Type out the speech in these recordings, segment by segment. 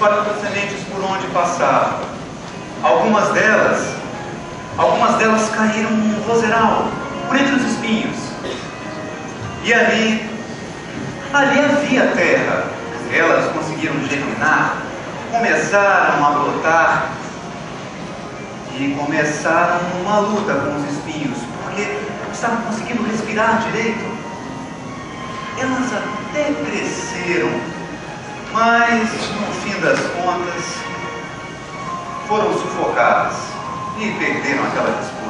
espalhando as sementes por onde passava. Algumas delas caíram num roseral, por entre os espinhos. E ali havia terra. Elas conseguiram germinar, começaram a brotar e começaram uma luta com os espinhos, porque não estavam conseguindo respirar direito. Elas até cresceram, mas no fim das contas foram sufocadas e perderam aquela disputa.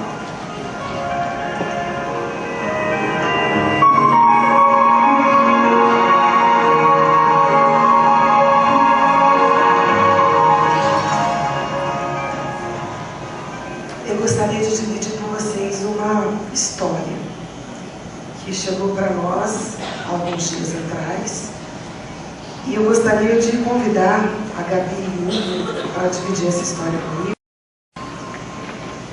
Eu gostaria de dividir com vocês uma história que chegou para nós alguns dias atrás, e eu gostaria de convidar a Gabi e o Hugo para dividir essa história comigo.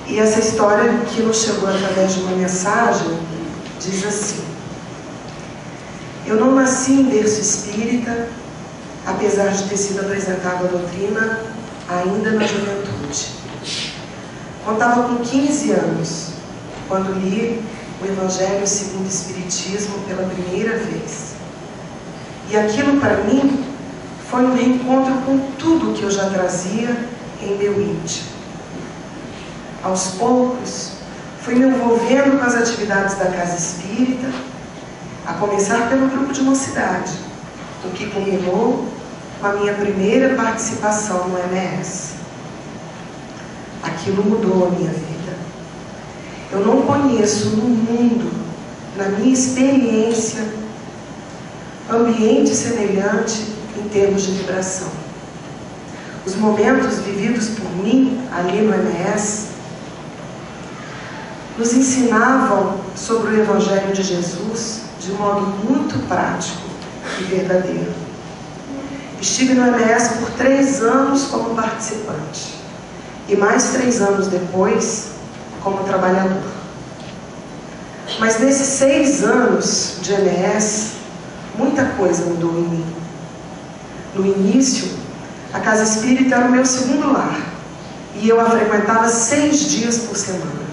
E essa história, que nos chegou através de uma mensagem, diz assim: eu não nasci em berço espírita, apesar de ter sido apresentada a doutrina ainda na juventude. Contava com 15 anos, quando li o Evangelho segundo o Espiritismo pela primeira vez. E aquilo para mim foi um reencontro com tudo que eu já trazia em meu íntimo. Aos poucos, fui me envolvendo com as atividades da Casa Espírita, a começar pelo grupo de mocidade, o que culminou com a minha primeira participação no MS. Aquilo mudou a minha vida. Eu não conheço no mundo, na minha experiência, ambiente semelhante em termos de vibração. Os momentos vividos por mim ali no MS nos ensinavam sobre o Evangelho de Jesus de modo muito prático e verdadeiro. Estive no MS por 3 anos como participante e mais 3 anos depois como trabalhador. Mas nesses 6 anos de MS, muita coisa mudou em mim. No início, a Casa Espírita era o meu segundo lar, e eu a frequentava 6 dias por semana.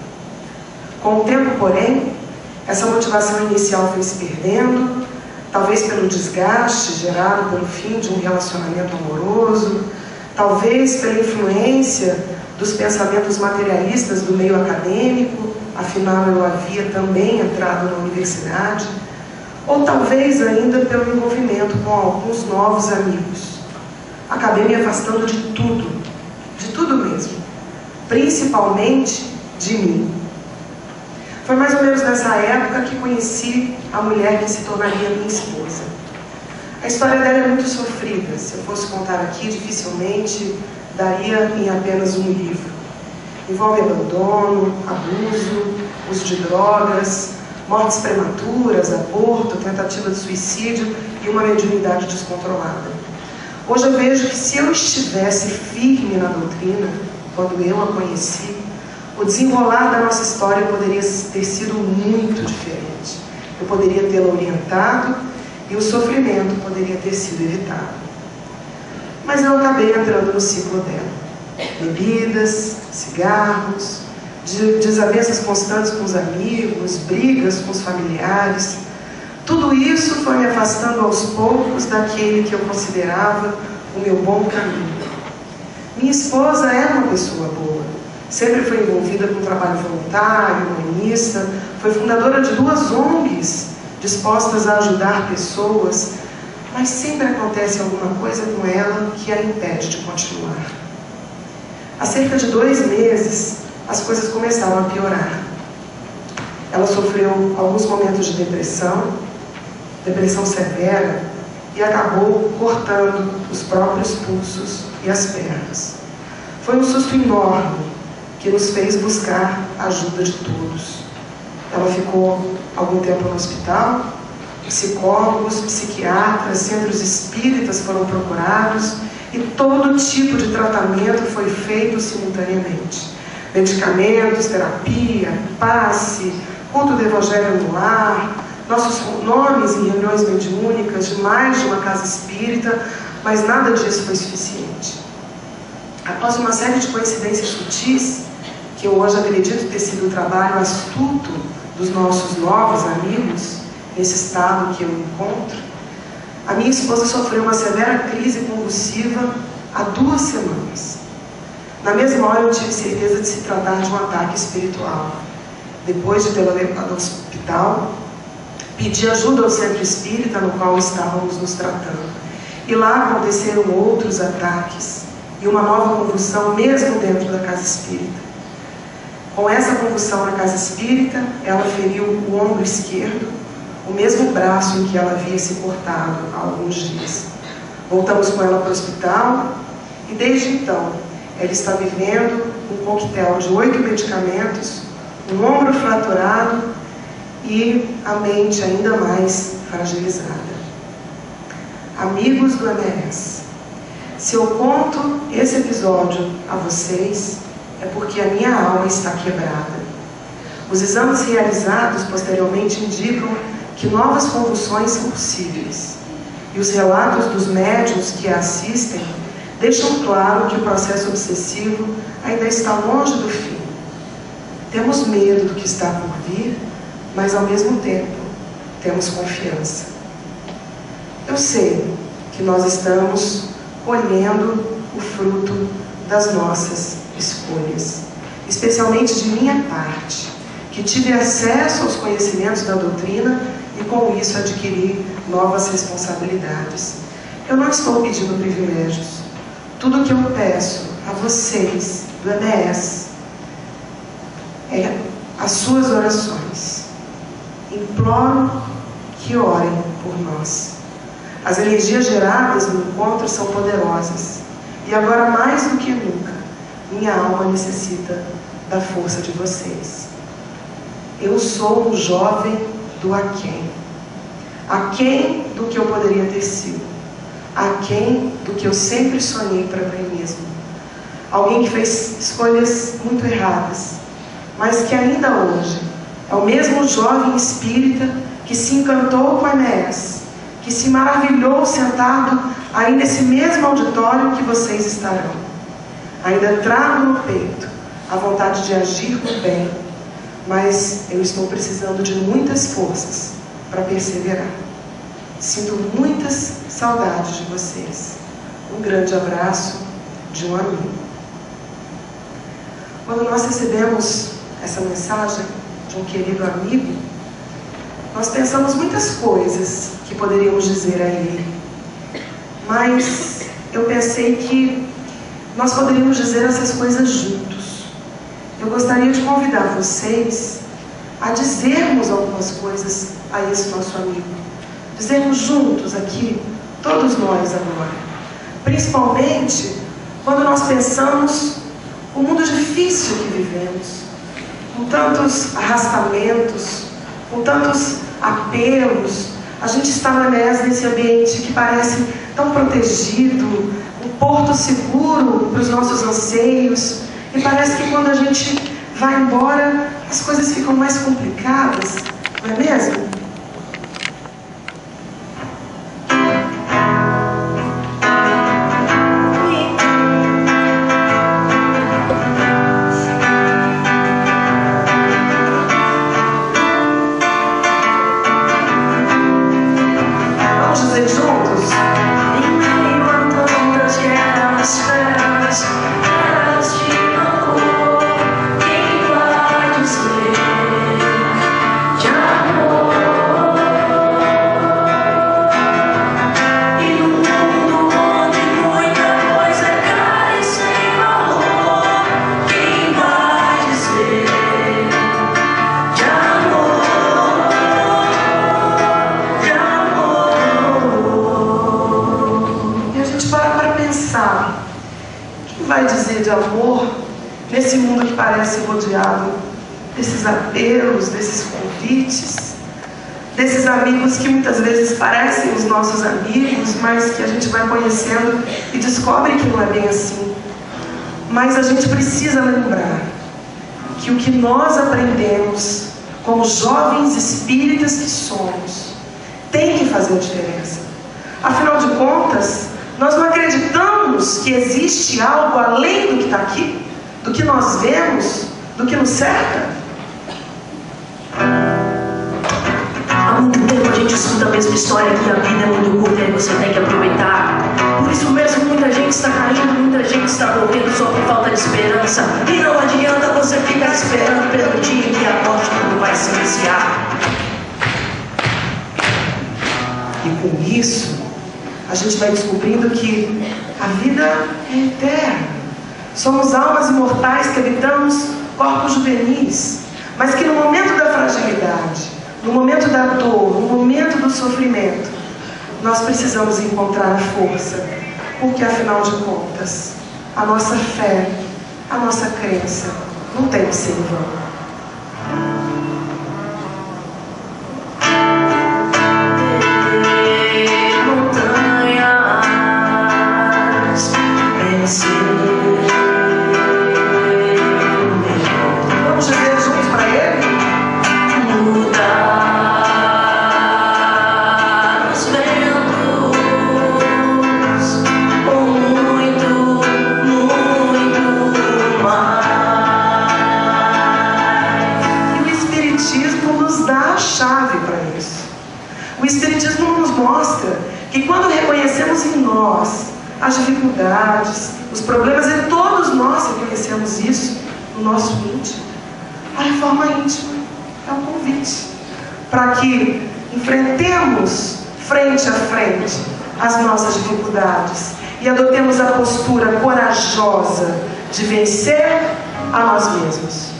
Com o tempo, porém, essa motivação inicial foi se perdendo, talvez pelo desgaste gerado pelo fim de um relacionamento amoroso, talvez pela influência dos pensamentos materialistas do meio acadêmico, afinal eu havia também entrado na universidade, ou talvez ainda pelo envolvimento com alguns novos amigos. Acabei me afastando de tudo mesmo, principalmente de mim. Foi mais ou menos nessa época que conheci a mulher que se tornaria minha esposa. A história dela é muito sofrida. Se eu fosse contar aqui, dificilmente daria em apenas um livro. Envolve abandono, abuso, uso de drogas, mortes prematuras, aborto, tentativa de suicídio e uma mediunidade descontrolada. Hoje eu vejo que se eu estivesse firme na doutrina, quando eu a conheci, o desenrolar da nossa história poderia ter sido muito diferente. Eu poderia tê-la orientado e o sofrimento poderia ter sido evitado. Mas eu acabei entrando no ciclo dela. Bebidas, cigarros, desavenças constantes com os amigos, brigas com os familiares. Tudo isso foi me afastando aos poucos daquele que eu considerava o meu bom caminho. Minha esposa era uma pessoa boa. Sempre foi envolvida com trabalho voluntário, humanista. Foi fundadora de 2 ONGs dispostas a ajudar pessoas. Mas sempre acontece alguma coisa com ela que a impede de continuar. Há cerca de 2 meses, as coisas começaram a piorar. Ela sofreu alguns momentos de depressão severa, e acabou cortando os próprios pulsos e as pernas. Foi um susto enorme que nos fez buscar a ajuda de todos. Ela ficou algum tempo no hospital. Psicólogos, psiquiatras, centros espíritas foram procurados e todo tipo de tratamento foi feito simultaneamente. Medicamentos, terapia, passe, culto do Evangelho no lar, nossos nomes em reuniões mediúnicas de mais de uma casa espírita, mas nada disso foi suficiente. Após uma série de coincidências sutis, que eu hoje acredito ter sido o trabalho astuto dos nossos novos amigos, nesse estado que eu encontro, a minha esposa sofreu uma severa crise convulsiva há 2 semanas. Na mesma hora eu tive certeza de se tratar de um ataque espiritual. Depois de tê-la levado ao hospital, pedi ajuda ao centro espírita no qual estávamos nos tratando. E lá aconteceram outros ataques e uma nova convulsão mesmo dentro da casa espírita. Com essa convulsão na casa espírita, ela feriu o ombro esquerdo, o mesmo braço em que ela havia se cortado há alguns dias. Voltamos com ela para o hospital e desde então ela está vivendo um coquetel de 8 medicamentos, um ombro fraturado e a mente ainda mais fragilizada. Amigos do MS, se eu conto esse episódio a vocês, é porque a minha alma está quebrada. Os exames realizados posteriormente indicam que novas convulsões são possíveis. E os relatos dos médiuns que a assistem deixam claro que o processo obsessivo ainda está longe do fim. Temos medo do que está por vir, mas ao mesmo tempo temos confiança. Eu sei que nós estamos colhendo o fruto das nossas escolhas, especialmente de minha parte, que tive acesso aos conhecimentos da doutrina e com isso adquiri novas responsabilidades. Eu não estou pedindo privilégios. Tudo o que eu peço a vocês do MS é as suas orações. Imploro que orem por nós. As energias geradas no encontro são poderosas. E agora, mais do que nunca, minha alma necessita da força de vocês. Eu sou um jovem do aquém. Aquém do que eu poderia ter sido. Aquém do que eu sempre sonhei para mim mesmo. Alguém que fez escolhas muito erradas, mas que ainda hoje é o mesmo jovem espírita que se encantou com a MS, que se maravilhou sentado aí nesse mesmo auditório que vocês estarão. Ainda trago no peito a vontade de agir com bem, mas eu estou precisando de muitas forças para perseverar. Sinto muitas saudades de vocês. Um grande abraço de um amigo. Quando nós recebemos essa mensagem de um querido amigo, nós pensamos muitas coisas que poderíamos dizer a ele, mas eu pensei que nós poderíamos dizer essas coisas juntos. Eu gostaria de convidar vocês a dizermos algumas coisas a esse nosso amigo. Dizermos juntos aqui, todos nós agora. Principalmente quando nós pensamos o mundo difícil que vivemos, com tantos arrastamentos, com tantos apelos. A gente está na MS nesse ambiente que parece tão protegido, um porto seguro para os nossos anseios, e parece que quando a gente vai embora as coisas ficam mais complicadas, não é mesmo? De amor nesse mundo que parece rodeado desses apelos, desses convites, desses amigos que muitas vezes parecem os nossos amigos, mas que a gente vai conhecendo e descobre que não é bem assim. Mas a gente precisa lembrar que o que nós aprendemos como jovens espíritas que somos tem que fazer a diferença. Afinal de contas, Nós não acreditamos que existe algo além do que está aqui, do que nós vemos, do que nos cerca. Há muito tempo a gente escuta a mesma história, que a vida é muito curta e você tem que aproveitar. Por isso mesmo muita gente está caindo, muita gente está morrendo só por falta de esperança. E não adianta você ficar esperando pelo dia em que a morte não vai se iniciar. E com isso, a gente vai descobrindo que a vida é eterna. Somos almas imortais que habitamos corpos juvenis, mas que no momento da fragilidade, no momento da dor, no momento do sofrimento, nós precisamos encontrar a força, porque afinal de contas, a nossa fé, a nossa crença não tem que ser em vão. As dificuldades, os problemas, e todos nós reconhecemos isso no nosso íntimo. A reforma íntima é um convite para que enfrentemos frente a frente as nossas dificuldades e adotemos a postura corajosa de vencer a nós mesmos.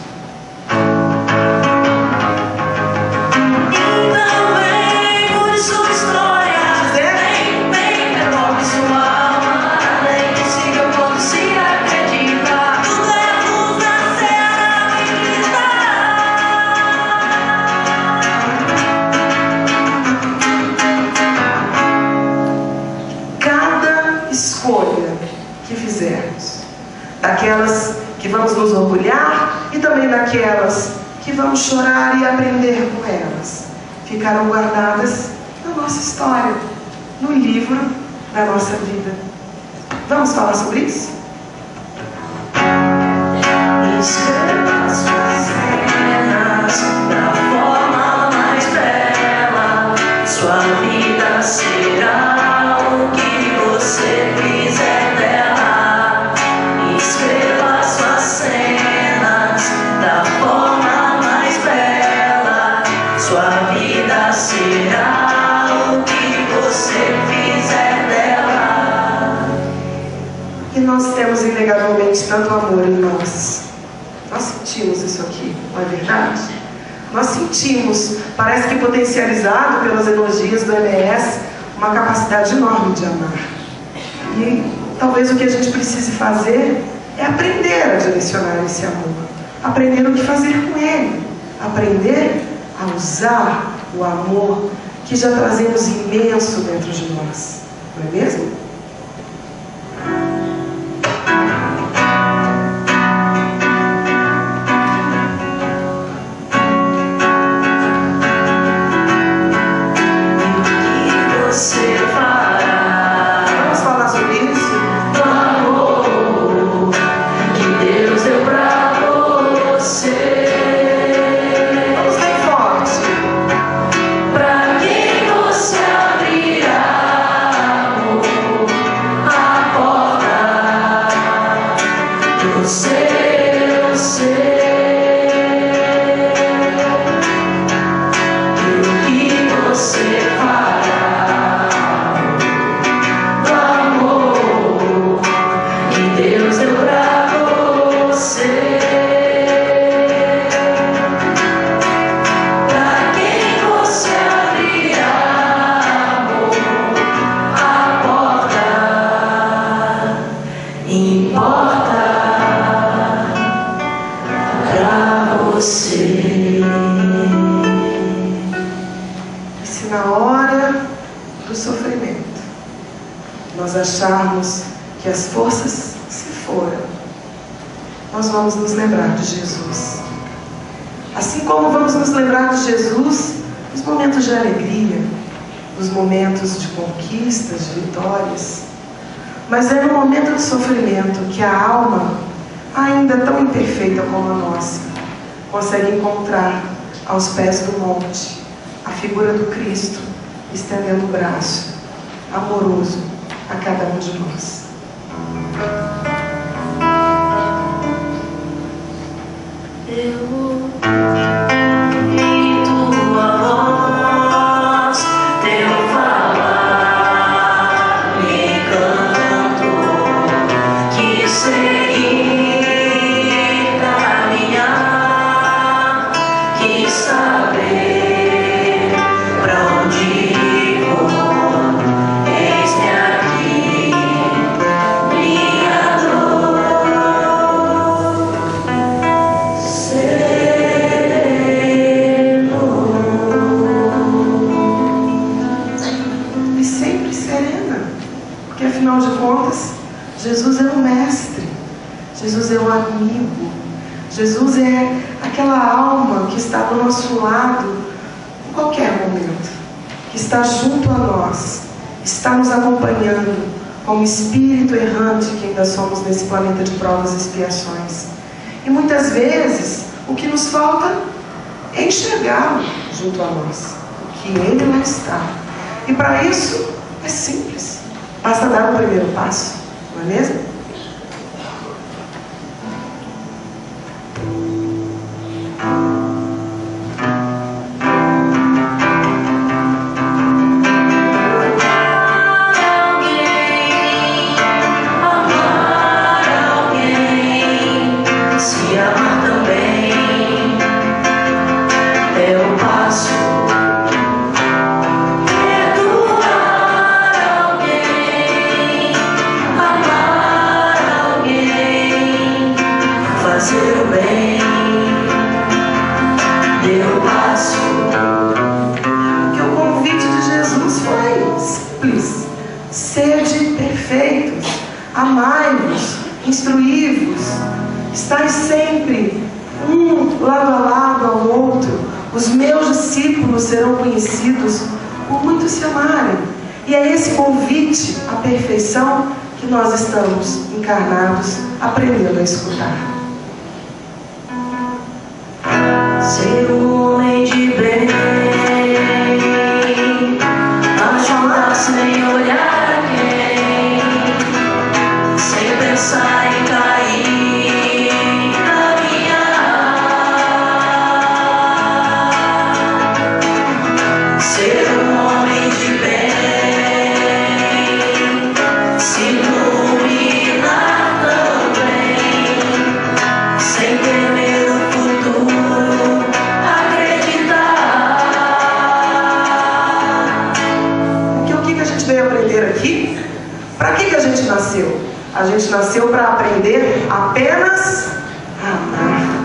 Daquelas que vamos nos orgulhar e também daquelas que vamos chorar e aprender com elas, ficarão guardadas na nossa história, no livro da nossa vida. Vamos falar sobre isso? Escreva suas cenas da forma mais bela. Sua vida será o que você fizer dela. Escreva suas cenas da forma mais bela. Sua vida será o que você fizer dela. E nós temos inegavelmente tanto amor em nós. Nós sentimos isso aqui, não é verdade? Nós sentimos, parece que potencializado pelas energias do MS, uma capacidade enorme de amar. E talvez o que a gente precise fazer é aprender a direcionar esse amor, aprender o que fazer com ele, aprender a usar o amor que já trazemos imenso dentro de nós, não é mesmo? Acharmos que as forças se foram, nós vamos nos lembrar de Jesus. Assim como vamos nos lembrar de Jesus nos momentos de alegria, nos momentos de conquistas, de vitórias, Mas é no momento de sofrimento que a alma, ainda tão imperfeita como a nossa, consegue encontrar aos pés do monte a figura do Cristo, estendendo o braço amoroso a cada um de nós. Jesus é o mestre, Jesus é o amigo, Jesus é aquela alma que está do nosso lado em qualquer momento, que está junto a nós, está nos acompanhando como espírito errante que ainda somos nesse planeta de provas e expiações. E muitas vezes o que nos falta é enxergá-lo junto a nós, que ele lá está. E para isso é simples, basta dar o primeiro passo. Não é mesmo? Amai-vos, instruí-vos, estai sempre um lado a lado ao outro. Os meus discípulos serão conhecidos por muito se amarem. E é esse convite à perfeição que nós estamos encarnados, aprendendo a escutar. Ser um homem de bem, ajudar sem olhar a quem, sem pensar em cair, caminhar. Ser um homem de bem, se iluminar também, sem temer o futuro, acreditar. Porque o que a gente veio aprender aqui? Para que a gente nasceu? A gente nasceu para aprender apenas a amar.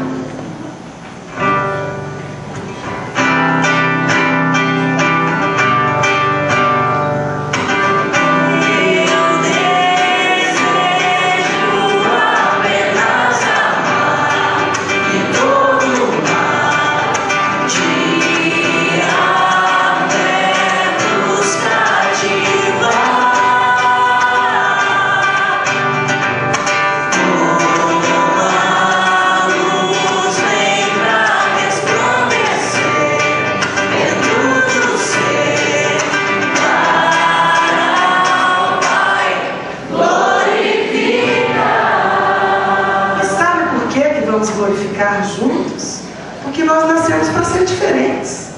Glorificar juntos, porque nós nascemos para ser diferentes.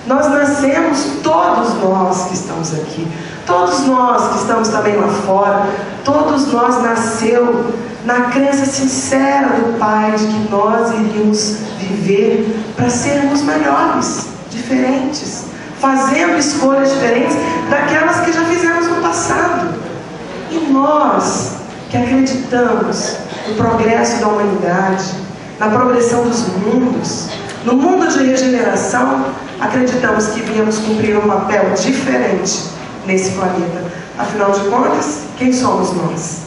Nós nascemos, todos nós que estamos aqui, todos nós que estamos também lá fora, todos nós nasceu na crença sincera do Pai de que nós iríamos viver para sermos melhores, diferentes, fazendo escolhas diferentes daquelas que já fizemos no passado. E nós que acreditamos no progresso da humanidade, na progressão dos mundos, no mundo de regeneração, acreditamos que viemos cumprir um papel diferente nesse planeta. Afinal de contas, quem somos nós?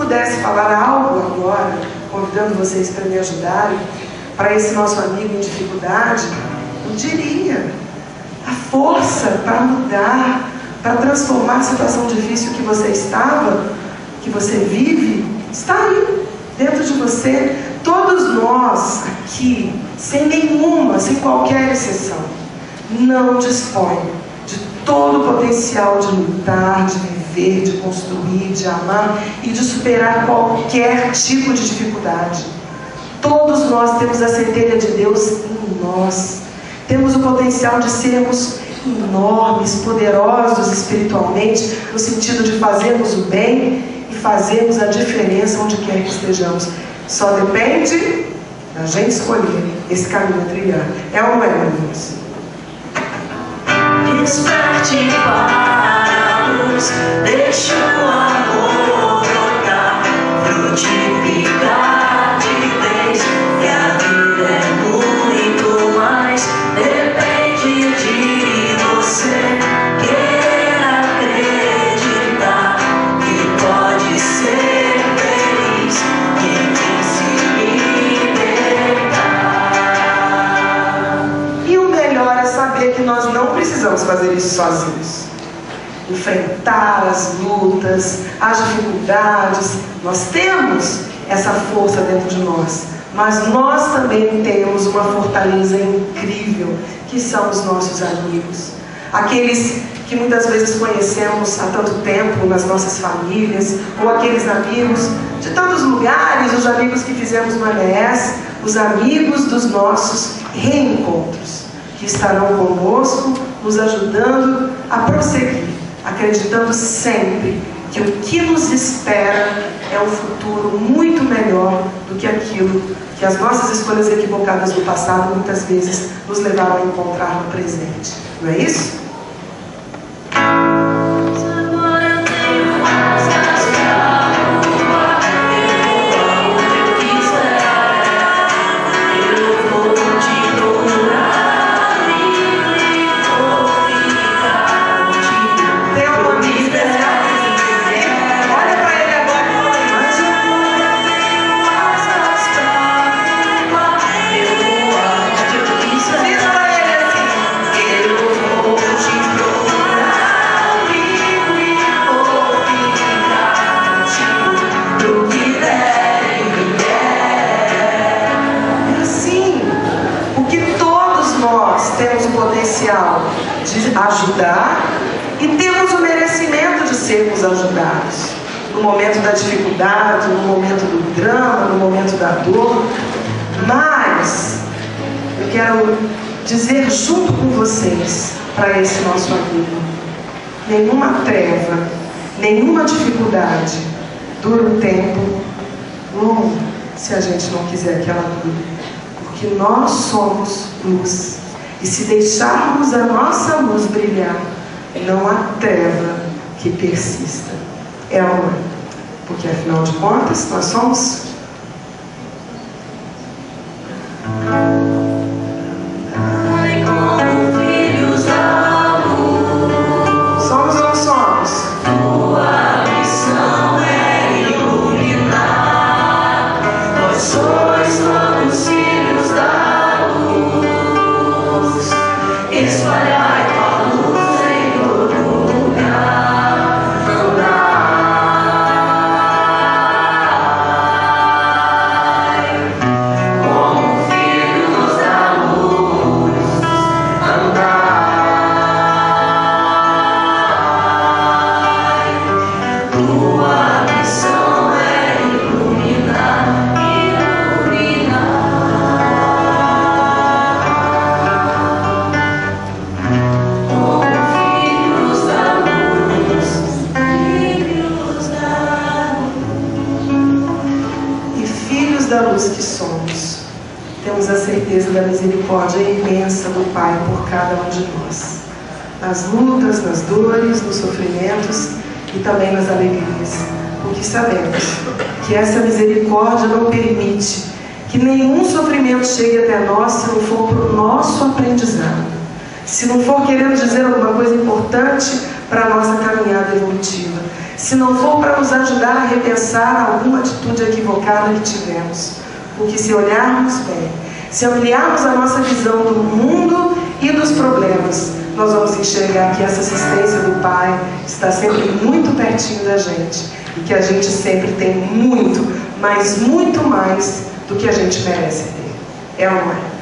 pudesse falar algo agora, convidando vocês para me ajudarem, para esse nosso amigo em dificuldade, eu diria: a força para mudar, para transformar a situação difícil que você estava, que você vive, está aí, dentro de você. Todos nós aqui, sem qualquer exceção, não dispõe de todo o potencial de lutar, de viver, de construir, de amar e de superar qualquer tipo de dificuldade. Todos nós temos a centelha de Deus em nós. Temos o potencial de sermos enormes, poderosos espiritualmente, no sentido de fazermos o bem e fazermos a diferença onde quer que estejamos. Só depende da gente escolher esse caminho a trilhar. É ou não é, meu Deus? Desperte para a luz, deixa o amor brotar, frutificar de vez, que a vida é muito mais, depende de você, querer acreditar que pode ser feliz, quem se libertar. E o melhor é saber que nós não precisamos fazer isso sozinhos. Enfrentar as lutas, as dificuldades, nós temos essa força dentro de nós, mas nós também temos uma fortaleza incrível, que são os nossos amigos, aqueles que muitas vezes conhecemos há tanto tempo nas nossas famílias, ou aqueles amigos de tantos lugares, os amigos que fizemos no MS, os amigos dos nossos reencontros, que estarão conosco, nos ajudando a prosseguir, acreditando sempre que o que nos espera é um futuro muito melhor do que aquilo que as nossas escolhas equivocadas do passado muitas vezes nos levaram a encontrar no presente. Não é isso? De ajudar e temos o merecimento de sermos ajudados no momento da dificuldade, no momento do drama, no momento da dor. Mas eu quero dizer junto com vocês para esse nosso amigo: nenhuma treva, nenhuma dificuldade dura um tempo longo se a gente não quiser que ela dure, porque nós somos luz. E se deixarmos a nossa luz brilhar, não há treva que persista. É amor. Porque afinal de contas, nós somos como filhos da luz. Somos ou não somos? Tua missão é iluminar. Nós sois todos filhos da luz. Espalhai tua luz em todo lugar. Andai como filhos da luz. Andai. Tua missão é iluminar, como filhos da luz, filhos da luz. E filhos da luz que somos, temos a certeza da misericórdia imensa do Pai por cada um de nós. Nas lutas, nas dores, nos sofrimentos e também nas alegrias. Porque sabemos que essa misericórdia não permite que nenhum sofrimento chegue até nós se não for para o nosso aprendizado. Se não for querendo dizer alguma coisa importante para a nossa caminhada evolutiva. se não for para nos ajudar a repensar alguma atitude equivocada que tivemos. Porque se olharmos bem, se ampliarmos a nossa visão do mundo e dos problemas, nós vamos enxergar que essa assistência do Pai está sempre muito pertinho da gente e que a gente sempre tem muito, mas muito mais do que a gente merece ter. É ou não é?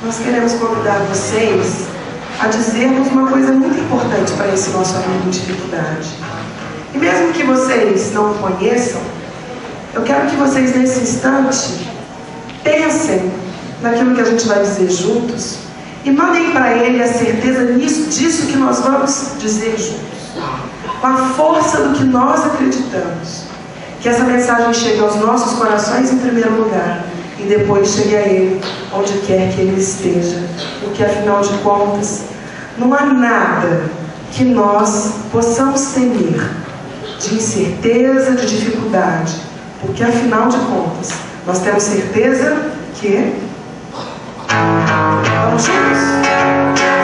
Nós queremos convidar vocês a dizermos uma coisa muito importante para esse nosso amigo em dificuldade. E mesmo que vocês não o conheçam, eu quero que vocês nesse instante pensem naquilo que a gente vai dizer juntos e mandem para ele a certeza disso que nós vamos dizer juntos, com a força do que nós acreditamos. Que essa mensagem chegue aos nossos corações em primeiro lugar e depois chegue a Ele, onde quer que Ele esteja. Porque, afinal de contas, não há nada que nós possamos temer de incerteza, de dificuldade. Porque, afinal de contas, nós temos certeza que... Vamos juntos?